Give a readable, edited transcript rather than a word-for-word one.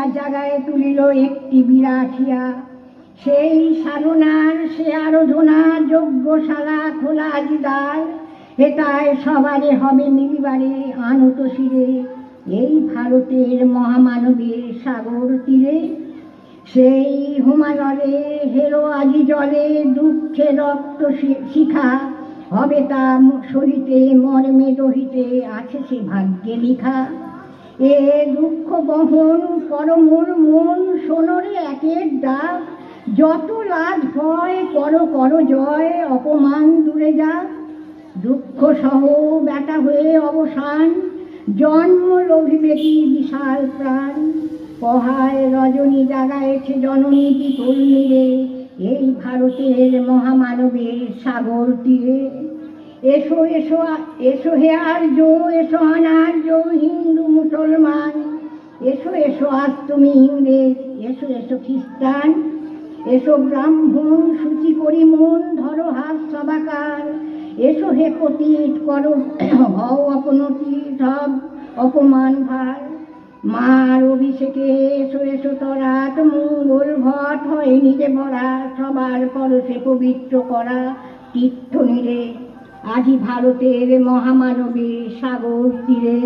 আর জায়গায় তুলিল একটি বিরাঠিয়া। সেই সাধনার সে আরাধনা যজ্ঞশালা খোলা দিদার, হেতায় সবারে হবে মিলিবারে আনত শিরে এই ভারতের মহামানবের সাগর তীরে। সেই হোমানলে হেরো আজি জলে দুঃখে রক্ত শিখা, হবে তা সরিতে মর্মে রহিতে আছে সে ভাগ্যে লিখা। এ দুঃখ বহন পরমোর মন, সোনরে একের ডাক, যত লাজ ভয় করো করো জয়, অপমান দূরে যাক। দুঃখ সহ ব্যাটা হয়ে অবসান, জন্ম লোভিবে কি বিশাল প্রাণ। পহায় রজনী জাগায়েছে জননী বিপুল নীরে এই ভারতের মহামানবের সাগর তীরে। এসো এসো এসো হে আর্য, এসো অনার্য হিন্দু মুসলমান, এসো এসো আজ তুমি ইংরেজ, এসো এসো খ্রিস্টান। এসো ব্রাহ্মণ সূচি করি মন, ধরো হাত সবাকার, এসো হে পতিত করো হও অপনতি সব অপমান ভার। মার অভিষেকে এসো এসো তরাত, মঙ্গল ঘট হয় নিজে ভরা, সবার পরশে পবিত্র করা তীর্থ নীরে আজি ভারতের মহামানবের সাগর তীরে।